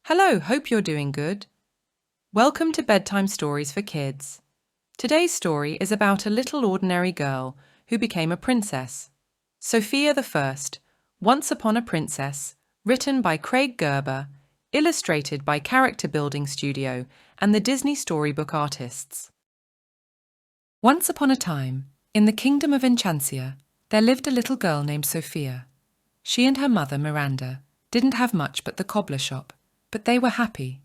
Hello, hope you're doing good. Welcome to Bedtime Stories for Kids. Today's story is about a little ordinary girl who became a princess. Sofia the First, Once Upon a Princess, written by Craig Gerber, illustrated by Character Building Studio and the Disney Storybook artists. Once upon a time, in the kingdom of Enchantia, there lived a little girl named Sofia. She and her mother, Miranda, didn't have much but the cobbler shop, but they were happy.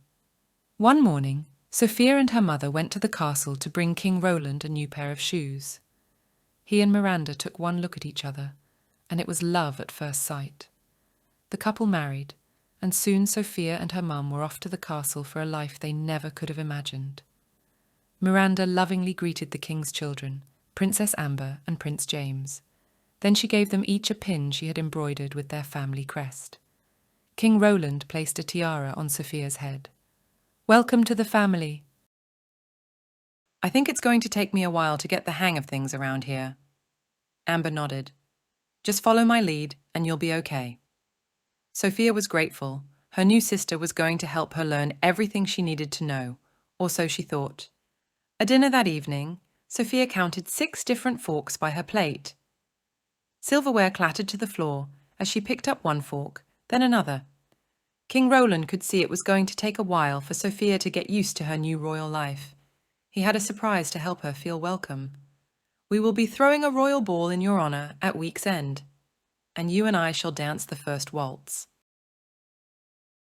One morning, Sofia and her mother went to the castle to bring King Roland a new pair of shoes. He and Miranda took one look at each other, and it was love at first sight. The couple married, and soon Sofia and her mum were off to the castle for a life they never could have imagined. Miranda lovingly greeted the king's children, Princess Amber and Prince James. Then she gave them each a pin she had embroidered with their family crest. King Roland placed a tiara on Sofia's head. "Welcome to the family." "I think it's going to take me a while to get the hang of things around here." Amber nodded. "Just follow my lead and you'll be okay." Sofia was grateful. Her new sister was going to help her learn everything she needed to know, or so she thought. At dinner that evening, Sofia counted 6 different forks by her plate. Silverware clattered to the floor as she picked up one fork, then another. King Roland could see it was going to take a while for Sofia to get used to her new royal life. He had a surprise to help her feel welcome. "We will be throwing a royal ball in your honor at week's end, and you and I shall dance the first waltz."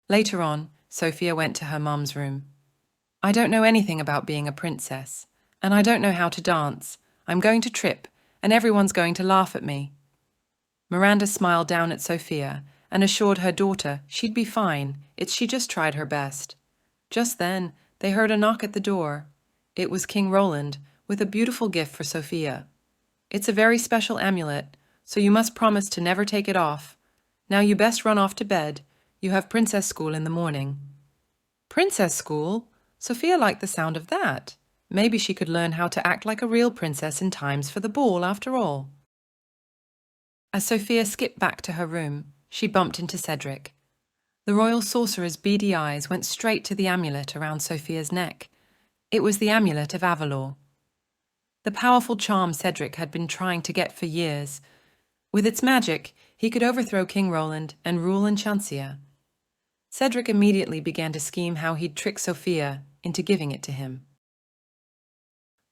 Later on, Sofia went to her mum's room. "I don't know anything about being a princess, and I don't know how to dance. I'm going to trip, and everyone's going to laugh at me." Miranda smiled down at Sofia and assured her daughter she'd be fine, she just tried her best. Just then, they heard a knock at the door. It was King Roland, with a beautiful gift for Sofia. "It's a very special amulet, so you must promise to never take it off. Now you best run off to bed. You have princess school in the morning." Princess school? Sofia liked the sound of that. Maybe she could learn how to act like a real princess in times for the ball after all. As Sofia skipped back to her room, she bumped into Cedric. The royal sorcerer's beady eyes went straight to the amulet around Sofia's neck. It was the amulet of Avalor. The powerful charm Cedric had been trying to get for years. With its magic, he could overthrow King Roland and rule Enchantia. Cedric immediately began to scheme how he'd trick Sofia into giving it to him.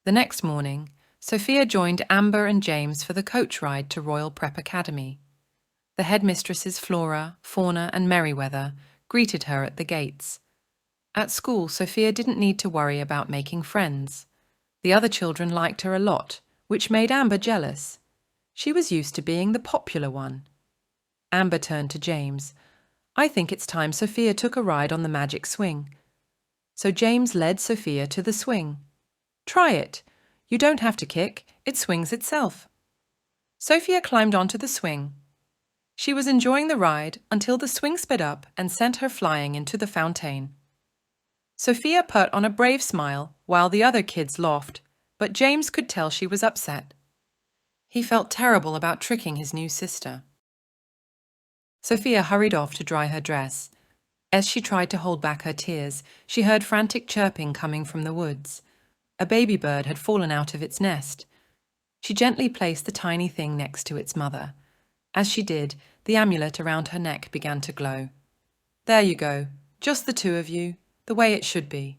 The next morning, Sofia joined Amber and James for the coach ride to Royal Prep Academy. The headmistresses Flora, Fauna and Merryweather greeted her at the gates. At school, Sofia didn't need to worry about making friends. The other children liked her a lot, which made Amber jealous. She was used to being the popular one. Amber turned to James. "I think it's time Sofia took a ride on the magic swing." So James led Sofia to the swing. "Try it. You don't have to kick, it swings itself." Sofia climbed onto the swing. She was enjoying the ride until the swing sped up and sent her flying into the fountain. Sofia put on a brave smile while the other kids laughed, but James could tell she was upset. He felt terrible about tricking his new sister. Sofia hurried off to dry her dress. As she tried to hold back her tears, she heard frantic chirping coming from the woods. A baby bird had fallen out of its nest. She gently placed the tiny thing next to its mother. As she did, the amulet around her neck began to glow. "There you go, just the two of you, the way it should be."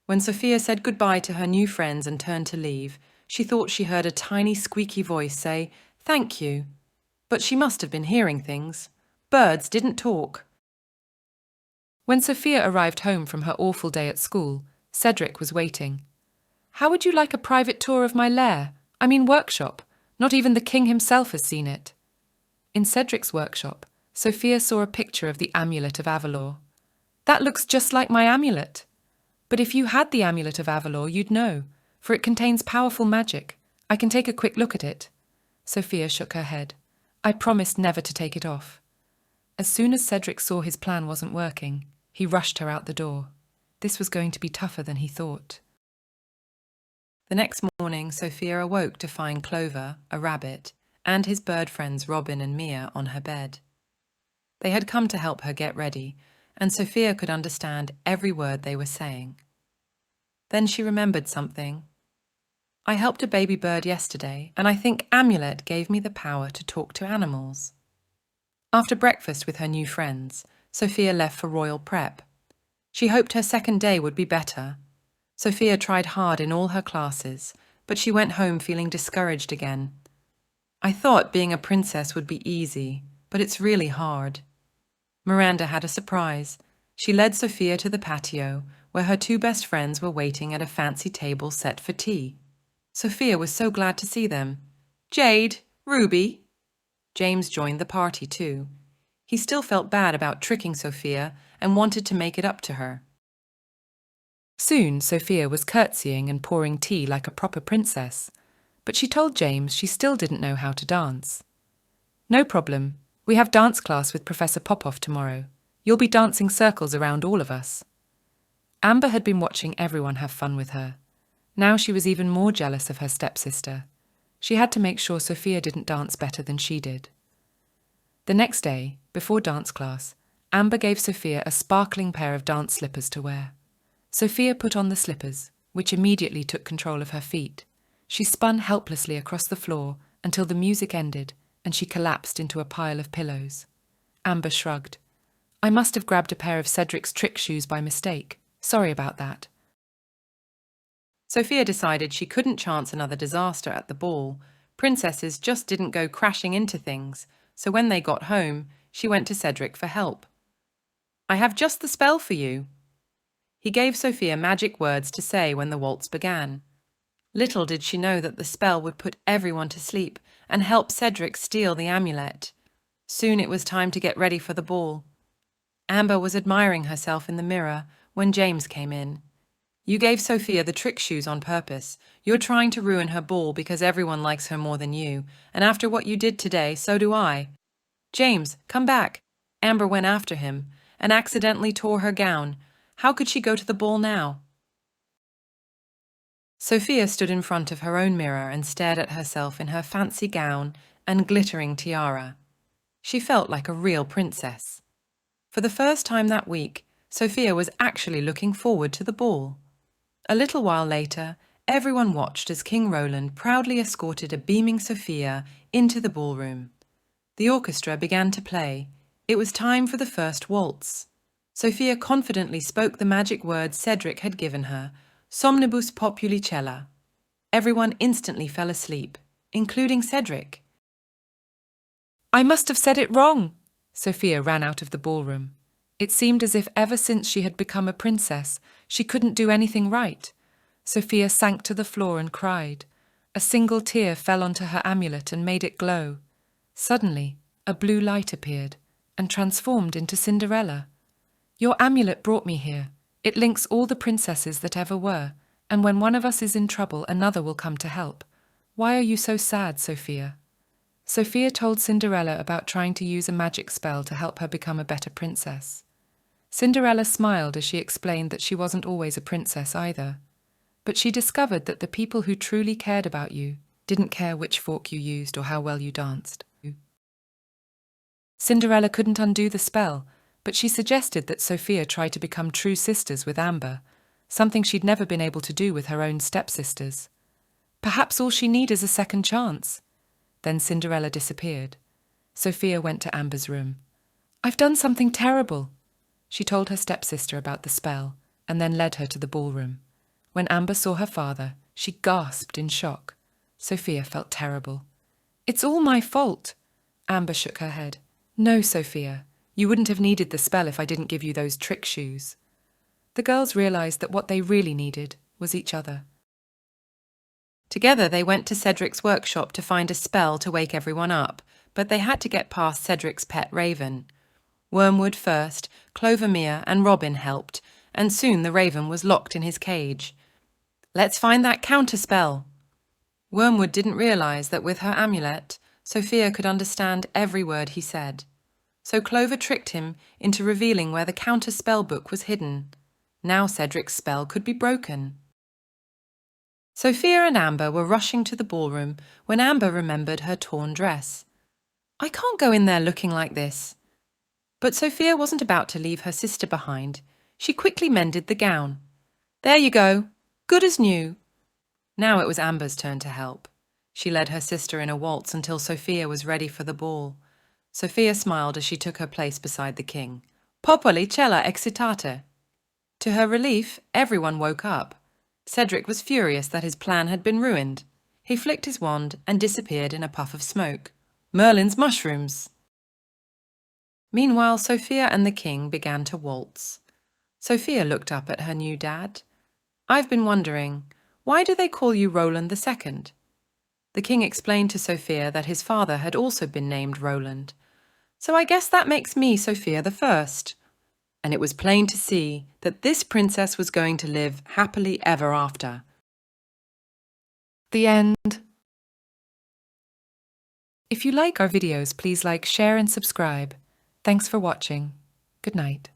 When Sofia said goodbye to her new friends and turned to leave, she thought she heard a tiny squeaky voice say, "Thank you." But she must have been hearing things. Birds didn't talk. When Sofia arrived home from her awful day at school, Cedric was waiting. "How would you like a private tour of my lair? I mean workshop. Not even the king himself has seen it." In Cedric's workshop, Sofia saw a picture of the amulet of Avalor. "That looks just like my amulet." "But if you had the amulet of Avalor, you'd know, for it contains powerful magic. I can take a quick look at it." Sofia shook her head. "I promised never to take it off." As soon as Cedric saw his plan wasn't working, he rushed her out the door. This was going to be tougher than he thought. The next morning, Sofia awoke to find Clover, a rabbit, and his bird friends Robin and Mia on her bed. They had come to help her get ready, and Sophia could understand every word they were saying. Then she remembered something. I helped a baby bird yesterday, and I think Amulet gave me the power to talk to animals. After breakfast with her new friends, Sophia left for Royal Prep. She hoped her second day would be better. Sophia tried hard in all her classes, but she went home feeling discouraged again. I thought being a princess would be easy, but it's really hard. Miranda had a surprise. She led Sophia to the patio, where her two best friends were waiting at a fancy table set for tea. Sophia was so glad to see them. Jade, Ruby. James joined the party too. He still felt bad about tricking Sophia and wanted to make it up to her. Soon Sophia was curtsying and pouring tea like a proper princess, but she told James she still didn't know how to dance. No problem. We have dance class with Professor Popoff tomorrow. You'll be dancing circles around all of us. Amber had been watching everyone have fun with her. Now she was even more jealous of her stepsister. She had to make sure Sophia didn't dance better than she did. The next day, before dance class, Amber gave Sophia a sparkling pair of dance slippers to wear. Sophia put on the slippers, which immediately took control of her feet. She spun helplessly across the floor until the music ended and she collapsed into a pile of pillows. Amber shrugged. I must have grabbed a pair of Cedric's trick shoes by mistake. Sorry about that. Sophia decided she couldn't chance another disaster at the ball. Princesses just didn't go crashing into things, so when they got home, she went to Cedric for help. I have just the spell for you. He gave Sophia magic words to say when the waltz began. Little did she know that the spell would put everyone to sleep and help Cedric steal the amulet. Soon it was time to get ready for the ball. Amber was admiring herself in the mirror when James came in. You gave Sophia the trick shoes on purpose. You're trying to ruin her ball because everyone likes her more than you, and after what you did today, so do I. James, come back. Amber went after him and accidentally tore her gown. How could she go to the ball now? Sophia stood in front of her own mirror and stared at herself in her fancy gown and glittering tiara. She felt like a real princess. For the first time that week, Sophia was actually looking forward to the ball. A little while later, everyone watched as King Roland proudly escorted a beaming Sophia into the ballroom. The orchestra began to play. It was time for the first waltz. Sophia confidently spoke the magic words Cedric had given her, Somnibus Populicella. Everyone instantly fell asleep, including Cedric. I must have said it wrong. Sophia ran out of the ballroom. It seemed as if ever since she had become a princess, she couldn't do anything right. Sophia sank to the floor and cried. A single tear fell onto her amulet and made it glow. Suddenly, a blue light appeared and transformed into Cinderella. Your amulet brought me here. It links all the princesses that ever were, and when one of us is in trouble, another will come to help. Why are you so sad, Sophia? Sophia told Cinderella about trying to use a magic spell to help her become a better princess. Cinderella smiled as she explained that she wasn't always a princess either. But she discovered that the people who truly cared about you didn't care which fork you used or how well you danced. Cinderella couldn't undo the spell, but she suggested that Sophia try to become true sisters with Amber, something she'd never been able to do with her own stepsisters. Perhaps all she needs is a second chance. Then Cinderella disappeared. Sophia went to Amber's room. I've done something terrible. She told her stepsister about the spell and then led her to the ballroom. When Amber saw her father, she gasped in shock. Sophia felt terrible. It's all my fault. Amber shook her head. No, Sophia. You wouldn't have needed the spell if I didn't give you those trick shoes. The girls realized that what they really needed was each other. Together they went to Cedric's workshop to find a spell to wake everyone up, but they had to get past Cedric's pet raven. Wormwood first, Clovermere and Robin helped, and soon the raven was locked in his cage. Let's find that counterspell. Wormwood didn't realize that with her amulet, Sophia could understand every word he said. So Clover tricked him into revealing where the counter-spell book was hidden. Now Cedric's spell could be broken. Sophia and Amber were rushing to the ballroom when Amber remembered her torn dress. I can't go in there looking like this. But Sophia wasn't about to leave her sister behind. She quickly mended the gown. There you go, good as new. Now it was Amber's turn to help. She led her sister in a waltz until Sophia was ready for the ball. Sophia smiled as she took her place beside the king. Popoli cella excitate. To her relief, everyone woke up. Cedric was furious that his plan had been ruined. He flicked his wand and disappeared in a puff of smoke. Merlin's mushrooms! Meanwhile, Sophia and the king began to waltz. Sophia looked up at her new dad. I've been wondering, why do they call you Roland II? The king explained to Sophia that his father had also been named Roland. So I guess that makes me Sofia the First. And it was plain to see that this princess was going to live happily ever after. The end. If you like our videos, please like, share and subscribe. Thanks for watching. Good night.